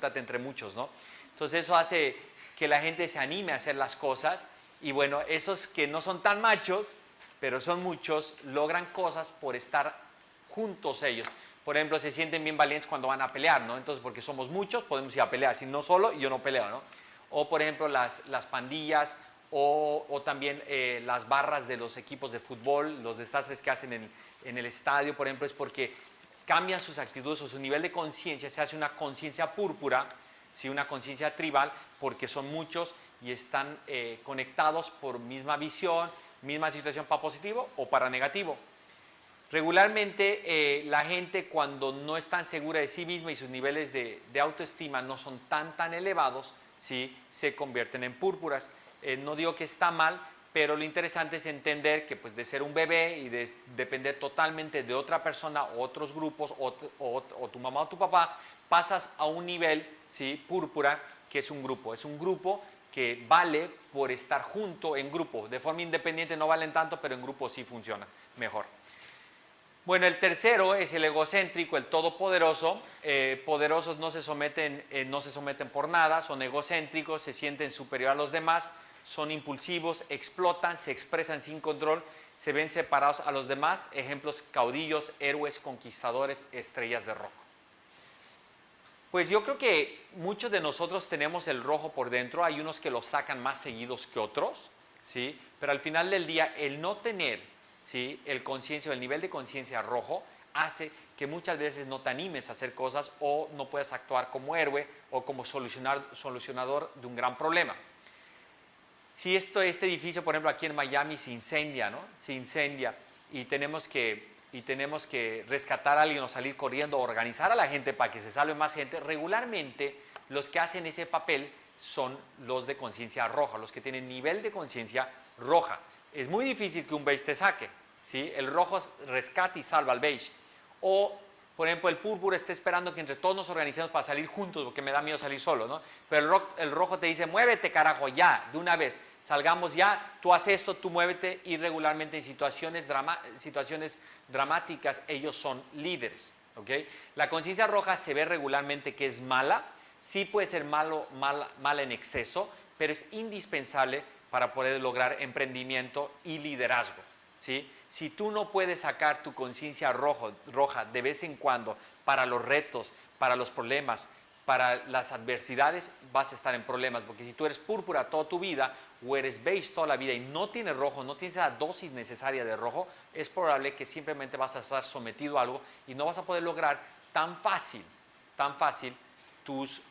júntate entre muchos, ¿no? Entonces eso hace que la gente se anime a hacer las cosas y bueno, esos que no son tan machos, pero son muchos, logran cosas por estar juntos ellos. Por ejemplo, se sienten bien valientes cuando van a pelear, ¿no? Entonces, porque somos muchos, podemos ir a pelear. Si no solo, yo no peleo, ¿no? O, por ejemplo, las pandillas o también las barras de los equipos de fútbol, los desastres que hacen en el estadio, por ejemplo, es porque cambian sus actitudes o su nivel de conciencia, se hace una conciencia púrpura, ¿sí? Una conciencia tribal, porque son muchos y están conectados por misma visión, misma situación para positivo o para negativo. Regularmente la gente cuando no es tan segura de sí misma y sus niveles de autoestima no son tan elevados, ¿sí? Se convierten en púrpuras. No digo que está mal, pero lo interesante es entender que pues, de ser un bebé y de depender totalmente de otra persona o otros grupos o tu mamá o tu papá, pasas a un nivel, ¿sí? Púrpura, que es un grupo que vale por estar junto en grupo. De forma independiente no valen tanto, pero en grupo sí funciona mejor. Bueno, el tercero es el egocéntrico, el todopoderoso. Poderosos no se someten por nada, son egocéntricos, se sienten superior a los demás, son impulsivos, explotan, se expresan sin control, se ven separados a los demás. Ejemplos: caudillos, héroes, conquistadores, estrellas de rock. Pues yo creo que muchos de nosotros tenemos el rojo por dentro, hay unos que lo sacan más seguidos que otros, ¿sí? Pero al final del día el no tener, ¿sí? El conciencia o el nivel de conciencia rojo hace que muchas veces no te animes a hacer cosas o no puedas actuar como héroe o como solucionador de un gran problema. Si este edificio, por ejemplo, aquí en Miami se incendia, ¿no? Se incendia y tenemos que rescatar a alguien o salir corriendo o organizar a la gente para que se salve más gente, regularmente los que hacen ese papel son los de conciencia roja, los que tienen nivel de conciencia roja. Es muy difícil que un beige te saque, ¿sí? El rojo rescata y salva al beige. O, por ejemplo, el púrpura está esperando que entre todos nos organicemos para salir juntos, porque me da miedo salir solo, ¿no? Pero el rojo te dice, muévete carajo, ya, de una vez, salgamos ya, tú haces esto, tú muévete, y regularmente en situaciones dramáticas ellos son líderes, ¿ok? La conciencia roja se ve regularmente que es mala, sí puede ser mala en exceso, pero es indispensable para poder lograr emprendimiento y liderazgo, ¿sí? Si tú no puedes sacar tu conciencia roja de vez en cuando para los retos, para los problemas, para las adversidades, vas a estar en problemas, porque si tú eres púrpura toda tu vida o eres beige toda la vida y no tienes rojo, no tienes esa dosis necesaria de rojo, es probable que simplemente vas a estar sometido a algo y no vas a poder lograr tan fácil tus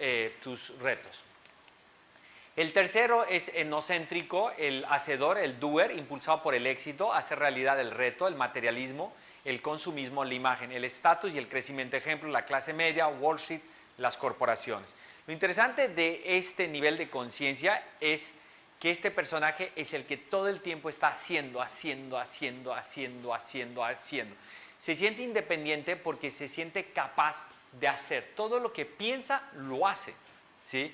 retos. El tercero es etnocéntrico, el hacedor, el doer, impulsado por el éxito, hacer realidad el reto, el materialismo, el consumismo, la imagen, el estatus y el crecimiento. Ejemplo, la clase media, Wall Street, las corporaciones. Lo interesante de este nivel de conciencia es que este personaje es el que todo el tiempo está haciendo. Se siente independiente porque se siente capaz de hacer. Todo lo que piensa, lo hace, ¿sí?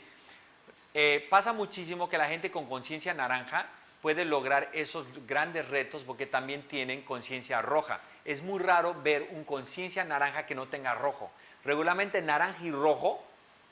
Pasa muchísimo que la gente con conciencia naranja puede lograr esos grandes retos porque también tienen conciencia roja. Es muy raro ver un conciencia naranja que no tenga rojo. Regularmente naranja y rojo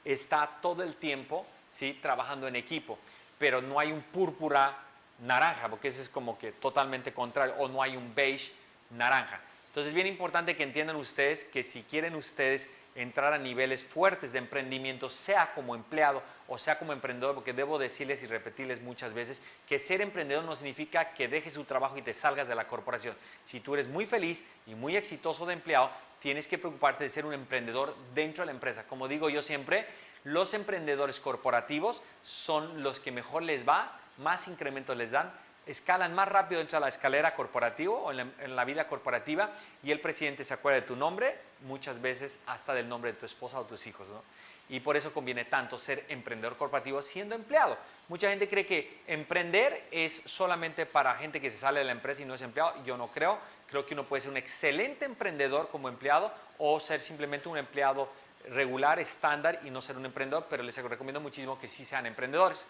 está todo el tiempo, ¿sí? Trabajando en equipo, pero no hay un púrpura naranja porque ese es como que totalmente contrario, o no hay un beige naranja. Entonces es bien importante que entiendan ustedes que si quieren ustedes entrar a niveles fuertes de emprendimiento, sea como empleado o sea como emprendedor, porque debo decirles y repetirles muchas veces que ser emprendedor no significa que dejes tu trabajo y te salgas de la corporación. Si tú eres muy feliz y muy exitoso de empleado, tienes que preocuparte de ser un emprendedor dentro de la empresa. Como digo yo siempre, los emprendedores corporativos son los que mejor les va, más incrementos les dan, escalan más rápido dentro de la escalera corporativa o en la vida corporativa, y el presidente se acuerda de tu nombre, muchas veces hasta del nombre de tu esposa o tus hijos, ¿no? Y por eso conviene tanto ser emprendedor corporativo siendo empleado. Mucha gente cree que emprender es solamente para gente que se sale de la empresa y no es empleado. Yo no creo. Creo que uno puede ser un excelente emprendedor como empleado o ser simplemente un empleado regular, estándar, y no ser un emprendedor, pero les recomiendo muchísimo que sí sean emprendedores.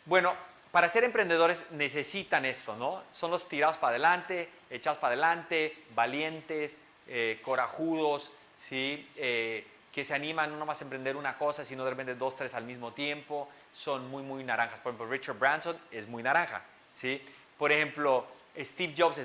Bueno, para ser emprendedores necesitan esto, ¿no? Son los tirados para adelante, echados para adelante, valientes, corajudos, ¿sí? que se animan no nomás a emprender una cosa, sino de repente 2, 3 al mismo tiempo, son muy, muy naranjas. Por ejemplo, Richard Branson es muy naranja, ¿sí? Por ejemplo, Steve Jobs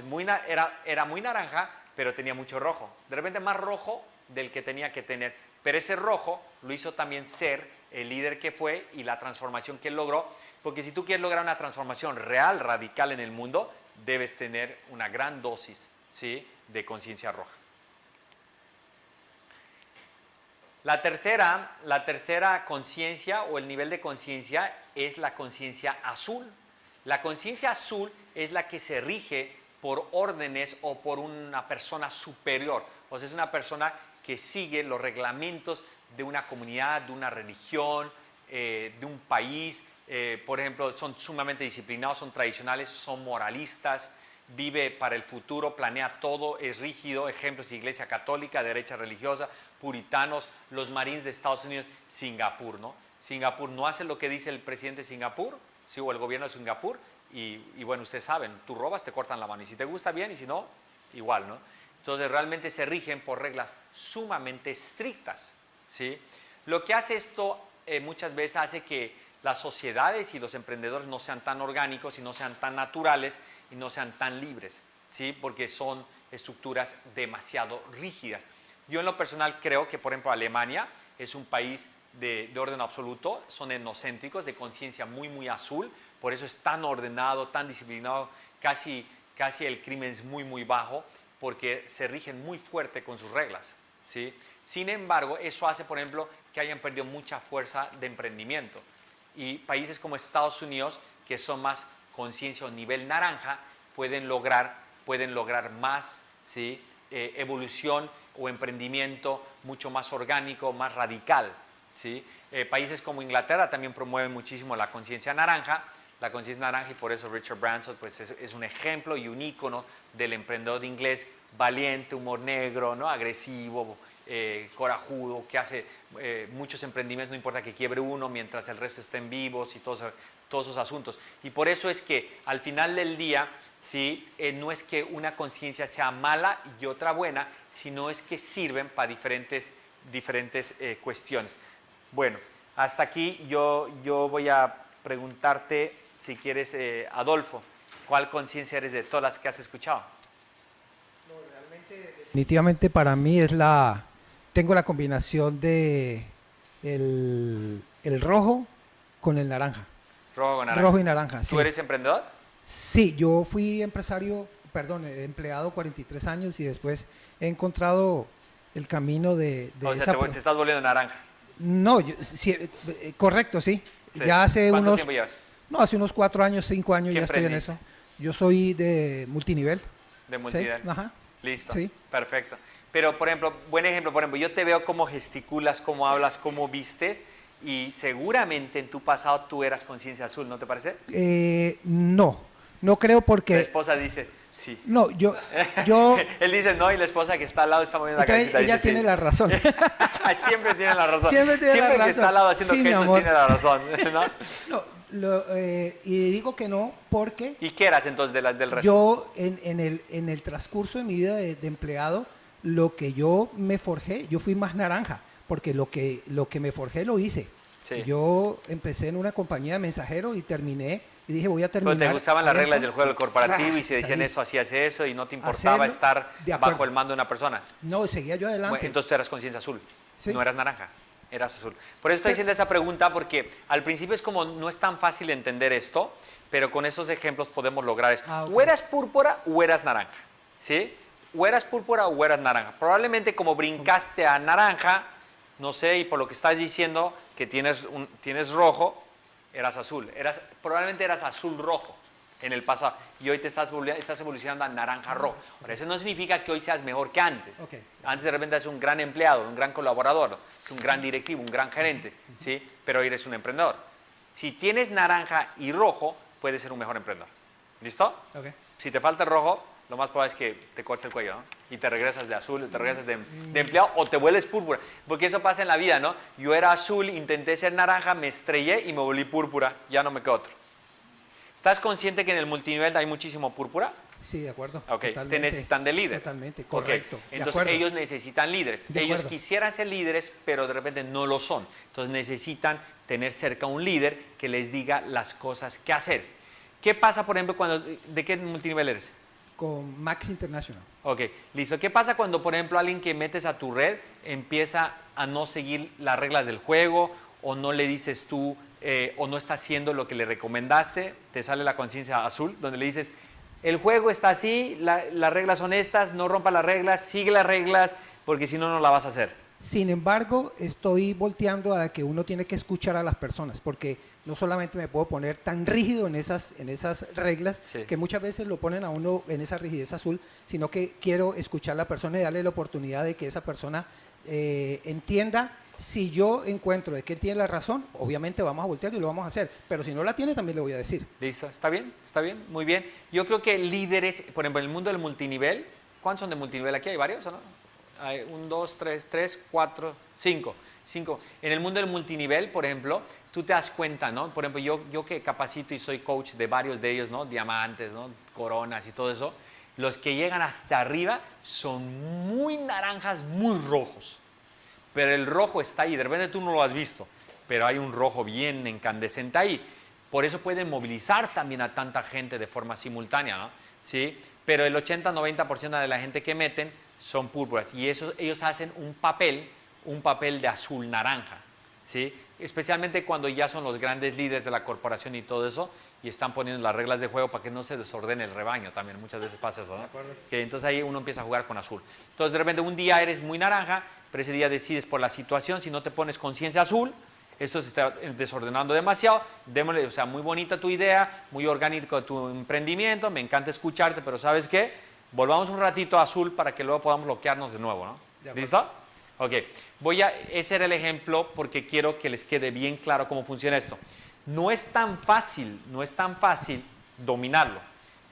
era muy naranja, pero tenía mucho rojo. De repente más rojo del que tenía que tener. Pero ese rojo lo hizo también ser el líder que fue y la transformación que él logró. Porque si tú quieres lograr una transformación real, radical en el mundo, debes tener una gran dosis, ¿sí?, de conciencia roja. La tercera conciencia o el nivel de conciencia es la conciencia azul. La conciencia azul es la que se rige por órdenes o por una persona superior. O sea, es una persona que sigue los reglamentos de una comunidad, de una religión, de un país. Por ejemplo, son sumamente disciplinados, son tradicionales, son moralistas, vive para el futuro, planea todo, es rígido. Ejemplos: Iglesia Católica, derecha religiosa, puritanos, los Marines de Estados Unidos, Singapur, ¿no? Singapur no hace lo que dice el presidente de Singapur, ¿sí?, o el gobierno de Singapur, y bueno, ustedes saben, tú robas, te cortan la mano, y si te gusta bien, y si no, igual, ¿no? Entonces realmente se rigen por reglas sumamente estrictas, ¿sí? Lo que hace esto muchas veces hace que las sociedades y los emprendedores no sean tan orgánicos y no sean tan naturales y no sean tan libres, ¿sí?, porque son estructuras demasiado rígidas. Yo en lo personal creo que, por ejemplo, Alemania es un país de orden absoluto, son etnocéntricos, de conciencia muy, muy azul, por eso es tan ordenado, tan disciplinado, casi el crimen es muy, muy bajo, porque se rigen muy fuerte con sus reglas, ¿sí? Sin embargo, eso hace, por ejemplo, que hayan perdido mucha fuerza de emprendimiento. Y países como Estados Unidos, que son más conciencia o nivel naranja, pueden lograr más, ¿sí?, evolución o emprendimiento mucho más orgánico, más radical, ¿sí? Países como Inglaterra también promueven muchísimo la conciencia naranja, y por eso Richard Branson pues, es un ejemplo y un ícono del emprendedor inglés valiente, humor negro, ¿no?, agresivo, corajudo, que hace muchos emprendimientos, no importa que quiebre uno mientras el resto estén vivos y todos esos asuntos. Y por eso es que al final del día, ¿sí?, no es que una conciencia sea mala y otra buena, sino es que sirven para diferentes cuestiones. Bueno, hasta aquí yo voy a preguntarte, si quieres, Adolfo, ¿cuál conciencia eres de todas las que has escuchado? No, realmente, definitivamente para mí tengo la combinación de el rojo con el naranja. Rojo con naranja. Rojo y naranja, sí. ¿Tú eres emprendedor? Sí, yo fui empleado 43 años y después he encontrado el camino de o sea, te estás volviendo naranja. No, sí, correcto, sí. Sí. Ya hace ¿Cuánto tiempo llevas? No, hace unos 4 años, 5 años ya estoy en eso. Yo soy de multinivel. De multinivel. Sí, ajá. Listo. Sí. Perfecto. Pero, por ejemplo, buen ejemplo, yo te veo cómo gesticulas, cómo hablas, cómo vistes, y seguramente en tu pasado tú eras conciencia azul, ¿no te parece? No creo porque... La esposa dice, sí. No, yo Él dice no, y la esposa que está al lado está moviendo la cabecita. Ella dice, tiene sí. la razón. Siempre tiene la razón. Siempre tiene la razón. Que está al lado haciendo Sí, gestos tiene la razón, ¿no? Y digo que no porque... ¿Y qué eras entonces del resto? Yo, en el transcurso de mi vida de empleado, lo que yo me forjé, yo fui más naranja, porque lo que me forjé lo hice. Sí. Yo empecé en una compañía de mensajeros y terminé, y dije voy a terminar... Pero te gustaban las reglas del juego del corporativo Exacto, y se decían salí. eso, hacías eso y no te importaba estar bajo el mando de una persona. No, seguía yo adelante. Bueno, entonces tú eras conciencia azul, Sí. no eras naranja, eras azul. Por eso estoy haciendo esa pregunta porque al principio es como no es tan fácil entender esto, pero con esos ejemplos podemos lograr eso. Okay. O eras púrpura o eras naranja, ¿sí? O eras púrpura o eras naranja. Probablemente como brincaste a naranja, no sé, y por lo que estás diciendo que tienes rojo, eras azul. Probablemente eras azul rojo en el pasado y hoy te estás evolucionando a naranja rojo. Ahora, eso no significa que hoy seas mejor que antes. Okay. Antes de repente eres un gran empleado, un gran colaborador, un gran directivo, un gran gerente, ¿sí? Pero hoy eres un emprendedor. Si tienes naranja y rojo, puedes ser un mejor emprendedor. ¿Listo? Okay. Si te falta el rojo, lo más probable es que te cortes el cuello, ¿no? Y te regresas de azul, te regresas de empleado o te vuelves púrpura. Porque eso pasa en la vida, ¿no? Yo era azul, intenté ser naranja, me estrellé y me volví púrpura. Ya no me quedó otro. ¿Estás consciente que en el multinivel hay muchísimo púrpura? Sí, de acuerdo. Ok, te Totalmente. necesitan de líder. Totalmente, Ok, correcto. de entonces acuerdo. ellos necesitan líderes. De Ellos acuerdo. quisieran ser líderes, pero de repente no lo son. Entonces necesitan tener cerca un líder que les diga las cosas que hacer. ¿Qué pasa, por ejemplo, cuando... ¿De qué multinivel eres? Con Max International. Ok, listo. ¿Qué pasa cuando, por ejemplo, alguien que metes a tu red empieza a no seguir las reglas del juego o no le dices tú o no está haciendo lo que le recomendaste? Te sale la conciencia azul donde le dices, el juego está así, las reglas son estas, no rompa las reglas, sigue las reglas porque si no, no la vas a hacer. Sin embargo, estoy volteando a que uno tiene que escuchar a las personas, porque no solamente me puedo poner tan rígido en esas reglas, Sí. que muchas veces lo ponen a uno en esa rigidez azul, sino que quiero escuchar a la persona y darle la oportunidad de que esa persona entienda. Si yo encuentro de que él tiene la razón, obviamente vamos a voltear y lo vamos a hacer, pero si no la tiene, también le voy a decir. ¿Listo? ¿Está bien? ¿Está bien? Muy bien. Yo creo que líderes, por ejemplo, en el mundo del multinivel, ¿cuántos son de multinivel aquí? ¿Hay varios o no? Hay 1, 2, 3, 4, 5. En el mundo del multinivel, por ejemplo, tú te das cuenta, ¿no? Por ejemplo, yo que capacito y soy coach de varios de ellos, ¿no? Diamantes, ¿no? Coronas y todo eso. Los que llegan hasta arriba son muy naranjas, muy rojos. Pero el rojo está ahí, de repente tú no lo has visto, pero hay un rojo bien incandescente ahí. Por eso pueden movilizar también a tanta gente de forma simultánea, ¿no? ¿Sí? Pero el 80-90% de la gente que meten son púrpuras y ellos hacen un papel de azul-naranja, ¿sí? Especialmente cuando ya son los grandes líderes de la corporación y todo eso y están poniendo las reglas de juego para que no se desordene el rebaño también, muchas veces pasa eso, ¿no? Que entonces ahí uno empieza a jugar con azul. Entonces de repente un día eres muy naranja, pero ese día decides por la situación, si no te pones conciencia azul, esto se está desordenando demasiado, démosle, o sea, muy bonita tu idea, muy orgánico tu emprendimiento, me encanta escucharte, pero ¿sabes qué? Volvamos un ratito a azul para que luego podamos bloquearnos de nuevo, ¿no? ¿Listo? Ok, ese era el ejemplo porque quiero que les quede bien claro cómo funciona esto. No es tan fácil dominarlo,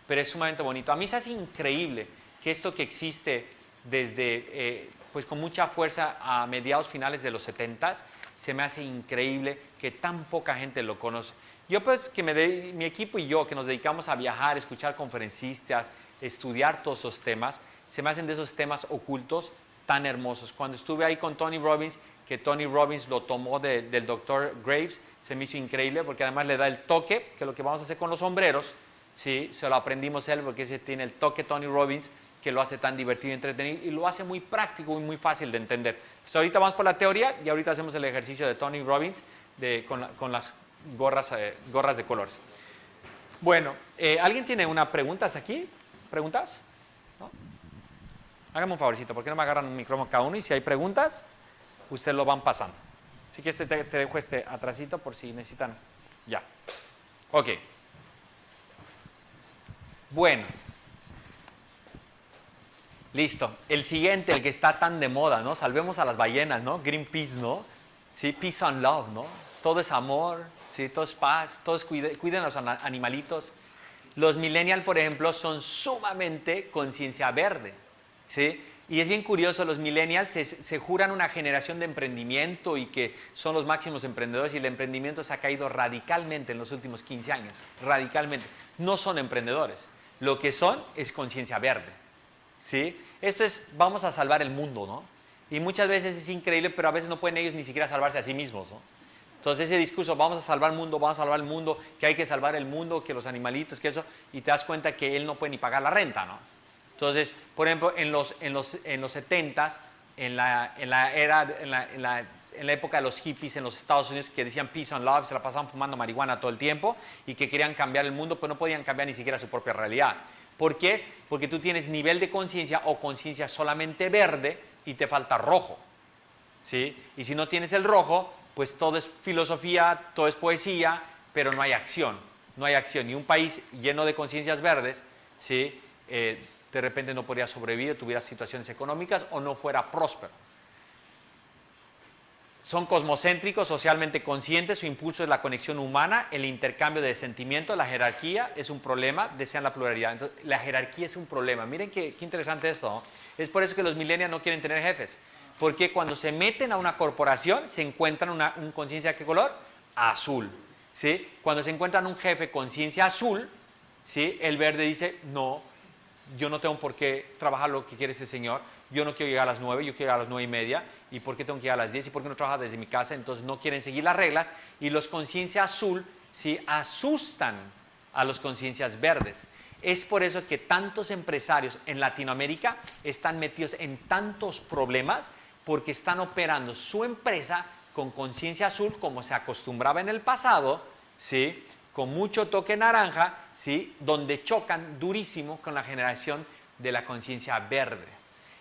pero es sumamente bonito. A mí se hace increíble que esto que existe desde, pues con mucha fuerza a mediados finales de los 70s, se me hace increíble que tan poca gente lo conoce. Yo pues que mi equipo y yo que nos dedicamos a viajar, escuchar conferencistas, estudiar todos esos temas, se me hacen de esos temas ocultos tan hermosos. Cuando estuve ahí con Tony Robbins, que Tony Robbins lo tomó del Dr. Graves, se me hizo increíble porque además le da el toque, que lo que vamos a hacer con los sombreros, ¿sí? Se lo aprendimos él porque ese tiene el toque Tony Robbins, que lo hace tan divertido y entretenido y lo hace muy práctico y muy fácil de entender. Entonces, ahorita vamos por la teoría y ahorita hacemos el ejercicio de Tony Robbins con las gorras de colores. Bueno, ¿alguien tiene una pregunta hasta aquí? ¿Preguntas? ¿No? Hágame un favorcito, ¿por qué no me agarran un micrófono cada uno? Y si hay preguntas, ustedes lo van pasando. Así que te dejo este atrasito por si necesitan. Ya. Ok. Bueno. Listo. El siguiente, el que está tan de moda, ¿no? Salvemos a las ballenas, ¿no? Greenpeace, ¿no? Sí, peace and love, ¿no? Todo es amor, ¿sí? Todo es paz, todos cuiden a los animalitos. Los millennials, por ejemplo, son sumamente conciencia verde, ¿sí? Y es bien curioso, los millennials se juran una generación de emprendimiento y que son los máximos emprendedores y el emprendimiento se ha caído radicalmente en los últimos 15 años, radicalmente. No son emprendedores, lo que son es conciencia verde. ¿Sí? Esto es, vamos a salvar el mundo, ¿no? Y muchas veces es increíble, pero a veces no pueden ellos ni siquiera salvarse a sí mismos, ¿no? Entonces ese discurso, vamos a salvar el mundo, que hay que salvar el mundo, que los animalitos, que eso, y te das cuenta que él no puede ni pagar la renta, ¿no? Entonces, por ejemplo, en los 70s, en la época de los hippies en los Estados Unidos que decían peace and love, se la pasaban fumando marihuana todo el tiempo y que querían cambiar el mundo, pero no podían cambiar ni siquiera su propia realidad. ¿Por qué es? Porque tú tienes nivel de conciencia o conciencia solamente verde y te falta rojo, ¿sí? Y si no tienes el rojo, pues todo es filosofía, todo es poesía, pero no hay acción, no hay acción. Y un país lleno de conciencias verdes, ¿sí? De repente no podría sobrevivir, tuviera situaciones económicas o no fuera próspero. Son cosmocéntricos, socialmente conscientes, su impulso es la conexión humana, el intercambio de sentimientos, la jerarquía es un problema, desean la pluralidad. Entonces, la jerarquía es un problema. Miren qué interesante esto, ¿no? Es por eso que los millennials no quieren tener jefes, porque cuando se meten a una corporación se encuentran una conciencia, ¿qué color? Azul, ¿sí? Cuando se encuentran un jefe conciencia azul, ¿sí? El verde dice, no, yo no tengo por qué trabajar lo que quiere ese señor, yo no quiero llegar a las 9, yo quiero llegar a las 9:30, ¿y por qué tengo que llegar a las 10? ¿Y por qué no trabajo desde mi casa? Entonces no quieren seguir las reglas, y los conciencia azul sí asustan a los conciencias verdes. Es por eso que tantos empresarios en Latinoamérica están metidos en tantos problemas, porque están operando su empresa con conciencia azul, como se acostumbraba en el pasado, ¿sí? Con mucho toque naranja, ¿sí? Donde chocan durísimo con la generación de la conciencia verde.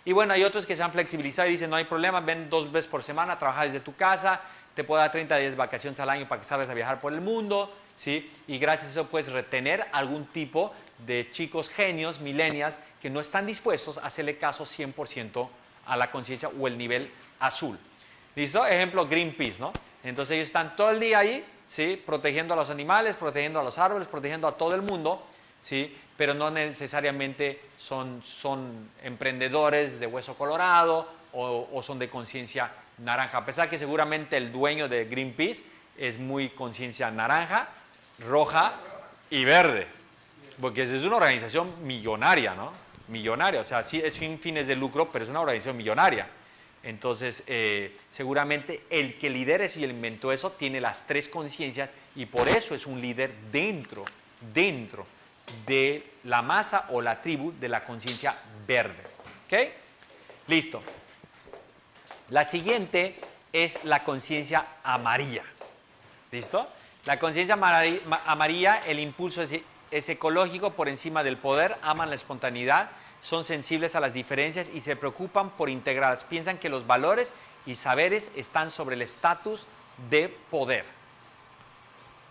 Y bueno, hay otros que se han flexibilizado y dicen, no hay problema, ven 2 veces por semana, trabaja desde tu casa, te puedo dar 30 días de vacaciones al año para que salgas a viajar por el mundo, ¿sí? Y gracias a eso puedes retener algún tipo de chicos genios, millennials, que no están dispuestos a hacerle caso 100% a la conciencia o el nivel azul. ¿Listo? Ejemplo, Greenpeace, ¿no? Entonces ellos están todo el día ahí, ¿sí? Protegiendo a los animales, protegiendo a los árboles, protegiendo a todo el mundo, ¿sí? Pero no necesariamente son emprendedores de hueso colorado o son de conciencia naranja. A pesar que seguramente el dueño de Greenpeace es muy conciencia naranja, roja y verde. Porque es una organización millonaria, ¿no? Millonaria, o sea, sí es sin fines de lucro, pero es una organización millonaria. Entonces, seguramente el que lidera eso y el inventó eso tiene las 3 conciencias y por eso es un líder dentro de la masa o la tribu de la conciencia verde. ¿Ok? Listo. La siguiente es la conciencia amarilla. ¿Listo? La conciencia amarilla, el impulso es ecológico por encima del poder, aman la espontaneidad, son sensibles a las diferencias y se preocupan por integrarlas. Piensan que los valores y saberes están sobre el estatus de poder.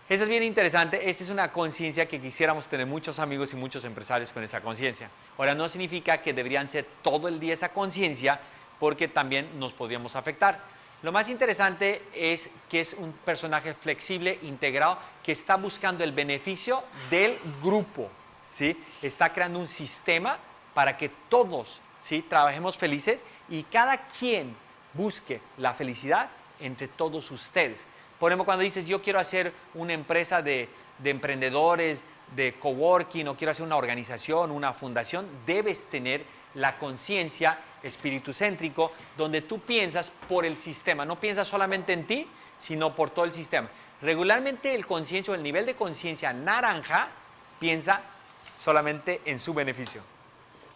Eso es bien interesante. Esta es una conciencia que quisiéramos tener muchos amigos y muchos empresarios con esa conciencia. Ahora, no significa que deberían ser todo el día esa conciencia, porque también nos podríamos afectar. Lo más interesante es que es un personaje flexible, integrado, que está buscando el beneficio del grupo, ¿sí? Está creando un sistema para que todos, ¿sí? Trabajemos felices y cada quien busque la felicidad entre todos ustedes. Por ejemplo, cuando dices, yo quiero hacer una empresa de emprendedores, de coworking, o quiero hacer una organización, una fundación, debes tener la conciencia espiritucéntrico, donde tú piensas por el sistema, no piensas solamente en ti, sino por todo el sistema. Regularmente el conciencia o el nivel de conciencia naranja piensa solamente en su beneficio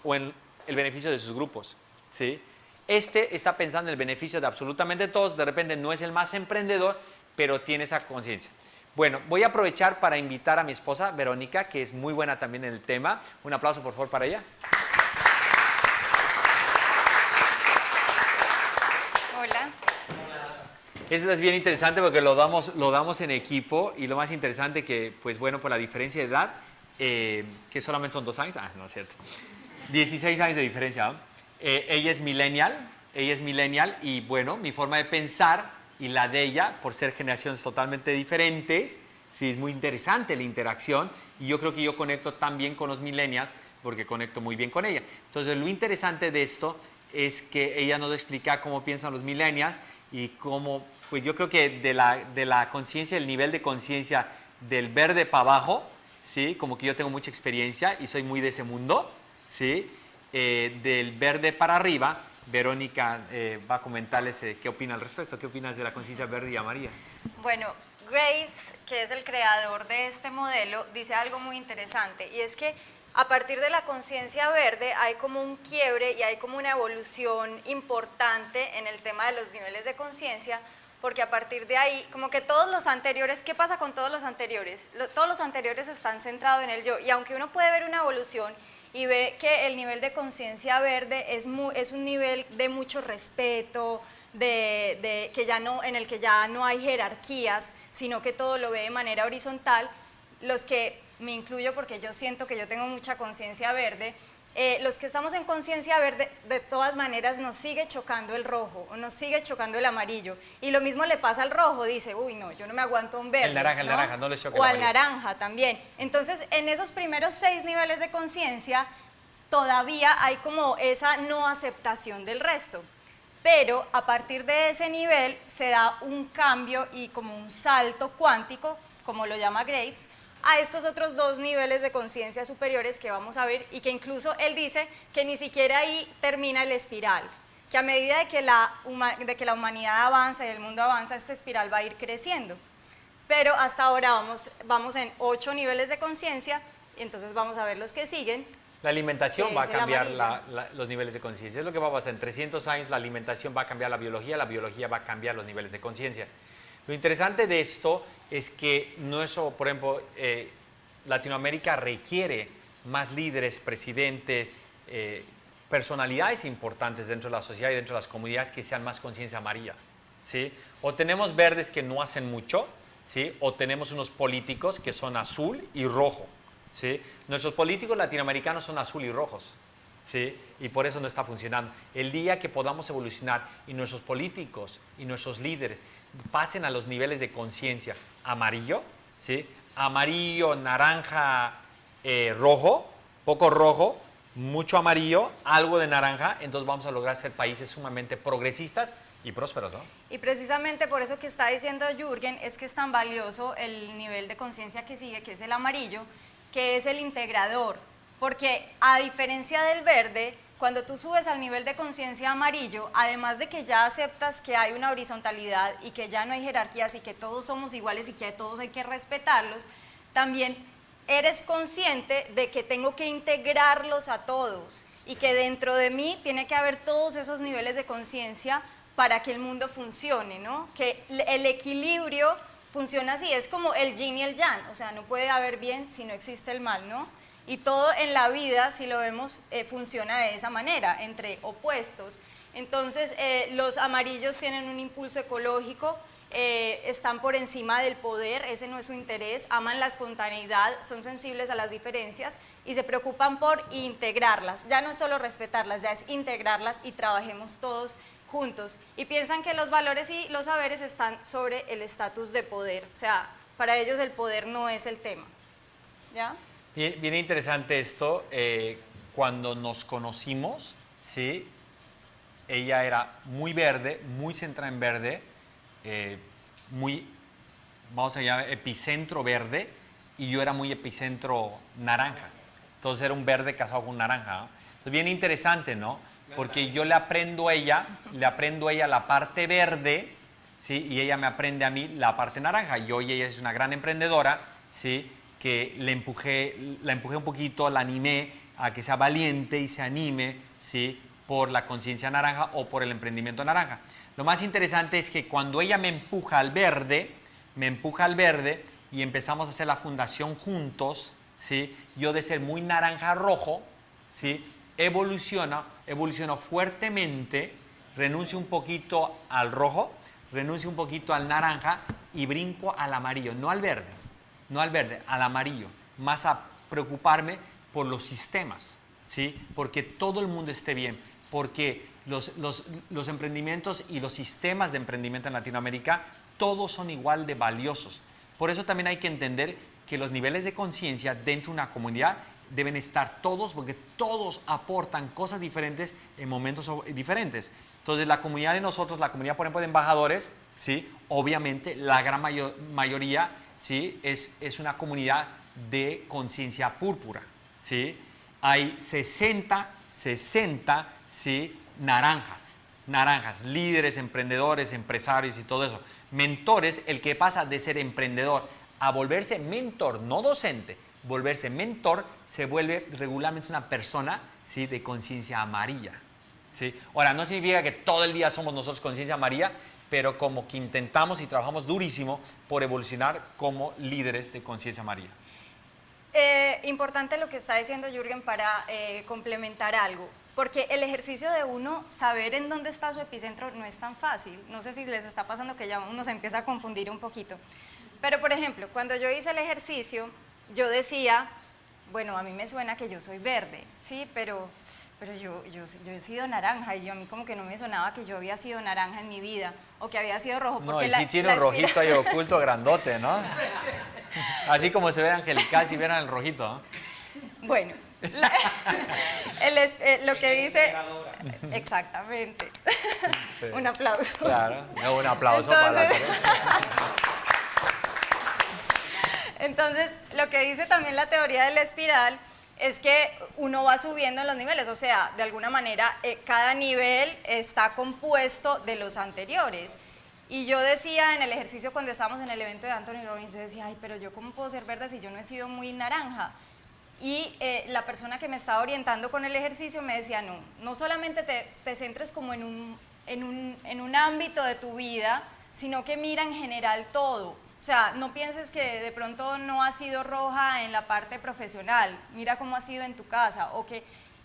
o en el beneficio de sus grupos, ¿sí? Este está pensando en el beneficio de absolutamente todos, de repente no es el más emprendedor, pero tiene esa conciencia. Bueno, voy a aprovechar para invitar a mi esposa, Verónica, que es muy buena también en el tema. Un aplauso, por favor, para ella. Hola. Esto es bien interesante porque lo damos en equipo y lo más interesante que, pues bueno, por la diferencia de edad, que solamente son 2 años, no es cierto, 16 años de diferencia, ¿no? Ella es millennial y bueno, mi forma de pensar y la de ella, por ser generaciones totalmente diferentes, sí, es muy interesante la interacción y yo creo que yo conecto tan bien con los millennials porque conecto muy bien con ella. Entonces, lo interesante de esto es que ella nos explica cómo piensan los millennials y cómo, pues yo creo que de la conciencia, el nivel de conciencia del verde para abajo, ¿sí? Como que yo tengo mucha experiencia y soy muy de ese mundo, ¿sí? Del verde para arriba, Verónica va a comentarles qué opina al respecto. ¿Qué opinas de la conciencia verde y amarilla? Bueno, Graves, que es el creador de este modelo, dice algo muy interesante y es que a partir de la conciencia verde hay como un quiebre y hay como una evolución importante en el tema de los niveles de conciencia, porque a partir de ahí, como que todos los anteriores, ¿qué pasa con todos los anteriores? Todos los anteriores están centrados en el yo y aunque uno puede ver una evolución y ve que el nivel de conciencia verde es un nivel de mucho respeto, que ya no, en el que ya no hay jerarquías, sino que todo lo ve de manera horizontal. Los que, me incluyo porque yo siento que yo tengo mucha conciencia verde, los que estamos en conciencia verde, de todas maneras nos sigue chocando el rojo, o nos sigue chocando el amarillo, y lo mismo le pasa al rojo, dice, uy no, yo no me aguanto un verde. El naranja, no le choca o el al amarillo. naranja también. Entonces, en esos primeros 6 niveles de conciencia, todavía hay como esa no aceptación del resto. Pero a partir de ese nivel se da un cambio y como un salto cuántico, como lo llama Graves, a estos otros 2 niveles de conciencia superiores que vamos a ver, y que incluso él dice que ni siquiera ahí termina el espiral, que a medida de que la humanidad avanza y el mundo avanza, esta espiral va a ir creciendo. Pero hasta ahora vamos en 8 niveles de conciencia, y entonces vamos a ver los que siguen. La alimentación que va a es el cambiar amarillo. los niveles de conciencia. Es lo que va a pasar. En 300 años la alimentación va a cambiar la biología va a cambiar los niveles de conciencia. Lo interesante de esto es que por ejemplo, Latinoamérica requiere más líderes, presidentes, personalidades importantes dentro de la sociedad y dentro de las comunidades que sean más conciencia amarilla, ¿sí? O tenemos verdes que no hacen mucho, ¿sí? O tenemos unos políticos que son azul y rojo, ¿sí? Nuestros políticos latinoamericanos son azul y rojos, ¿sí? Y por eso no está funcionando. El día que podamos evolucionar y nuestros políticos y nuestros líderes pasen a los niveles de conciencia amarillo, ¿sí? Amarillo, naranja, rojo, poco rojo, mucho amarillo, algo de naranja, entonces vamos a lograr ser países sumamente progresistas y prósperos, ¿no? Y precisamente por eso que está diciendo Jürgen es que es tan valioso el nivel de conciencia que sigue, que es el amarillo, que es el integrador, porque a diferencia del verde, cuando tú subes al nivel de conciencia amarillo, además de que ya aceptas que hay una horizontalidad y que ya no hay jerarquías y que todos somos iguales y que a todos hay que respetarlos, también eres consciente de que tengo que integrarlos a todos y que dentro de mí tiene que haber todos esos niveles de conciencia para que el mundo funcione, ¿no? Que el equilibrio funciona así, es como el yin y el yang, o sea, no puede haber bien si no existe el mal, ¿no? Y todo en la vida, si lo vemos, funciona de esa manera, entre opuestos. Entonces, los amarillos tienen un impulso ecológico, están por encima del poder, ese no es su interés, aman la espontaneidad, son sensibles a las diferencias y se preocupan por integrarlas. Ya no es solo respetarlas, ya es integrarlas y trabajemos todos juntos. Y piensan que los valores y los saberes están sobre el estatus de poder, o sea, para ellos el poder no es el tema. ¿Ya? Bien interesante esto, cuando nos conocimos, ¿sí? Ella era muy verde, muy centrada en verde, muy, vamos a llamar, epicentro verde, y yo era muy epicentro naranja. Entonces era un verde casado con un naranja, ¿no? Entonces bien interesante, ¿no? Porque yo le aprendo a ella la parte verde, ¿sí? Y ella me aprende a mí la parte naranja. Y hoy ella es una gran emprendedora, ¿sí? Que la empujé un poquito, la animé a que sea valiente y se anime, ¿sí? Por la conciencia naranja o por el emprendimiento naranja. Lo más interesante es que cuando ella me empuja al verde y empezamos a hacer la fundación juntos, ¿sí? Yo de ser muy naranja rojo, ¿sí? Evoluciono fuertemente, renuncio un poquito al rojo, renuncio un poquito al naranja y brinco al amarillo, no al verde, al amarillo, más a preocuparme por los sistemas, ¿sí? Porque todo el mundo esté bien, porque los emprendimientos y los sistemas de emprendimiento en Latinoamérica, todos son igual de valiosos. Por eso también hay que entender que los niveles de conciencia dentro de una comunidad deben estar todos, porque todos aportan cosas diferentes en momentos diferentes. Entonces, la comunidad de nosotros, la comunidad, por ejemplo, de embajadores, ¿sí? Obviamente, la gran mayoría, ¿sí? es una comunidad de conciencia púrpura, ¿sí? Hay 60, ¿sí? naranjas, líderes, emprendedores, empresarios y todo eso. Mentores, el que pasa de ser emprendedor a volverse mentor, no docente, volverse mentor, se vuelve regularmente una persona, ¿sí? De conciencia amarilla, ¿sí? Ahora, no significa que todo el día somos nosotros conciencia amarilla, pero como que intentamos y trabajamos durísimo por evolucionar como líderes de conciencia amarilla. Importante lo que está diciendo Jürgen para complementar algo, porque el ejercicio de uno saber en dónde está su epicentro no es tan fácil. No sé si les está pasando que ya uno se empieza a confundir un poquito. Pero, por ejemplo, cuando yo hice el ejercicio, yo decía, bueno, a mí me suena que yo soy verde, sí, pero yo he sido naranja y a mí como que no me sonaba que yo había sido naranja en mi vida o que había sido rojo. Porque no, y sí tiene un rojito ahí oculto grandote, ¿no? Así como se ve angelical si vieran el rojito, ¿no? Bueno, lo que dice... Exactamente. Sí. Un aplauso. Claro, un aplauso. Entonces, para la Entonces, lo que dice también la teoría de la espiral es que uno va subiendo en los niveles, o sea, de alguna manera cada nivel está compuesto de los anteriores. Y yo decía en el ejercicio cuando estábamos en el evento de Anthony Robbins, yo decía, ay, pero yo cómo puedo ser verde si yo no he sido muy naranja. Y la persona que me estaba orientando con el ejercicio me decía, no solamente te centres como en un ámbito de tu vida, sino que mira en general todo. O sea, no pienses que de pronto no has sido roja en la parte profesional, mira cómo has sido en tu casa.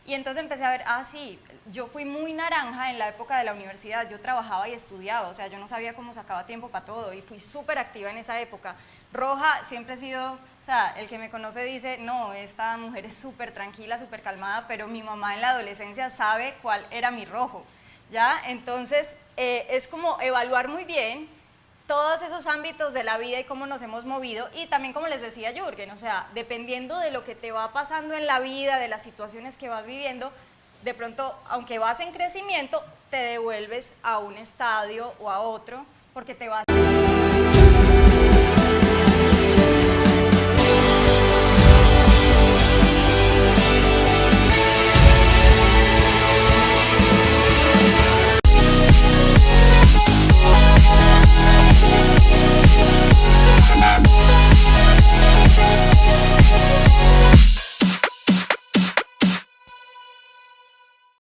Y entonces empecé a ver, sí, yo fui muy naranja en la época de la universidad, yo trabajaba y estudiaba, o sea, yo no sabía cómo sacaba tiempo para todo y fui súper activa en esa época. Roja siempre he sido, o sea, el que me conoce dice, no, esta mujer es súper tranquila, súper calmada, pero mi mamá en la adolescencia sabe cuál era mi rojo, ¿ya? Entonces, es como evaluar muy bien todos esos ámbitos de la vida y cómo nos hemos movido, y también como les decía Jürgen, o sea, dependiendo de lo que te va pasando en la vida, de las situaciones que vas viviendo, de pronto, aunque vas en crecimiento, te devuelves a un estadio o a otro, porque te vas...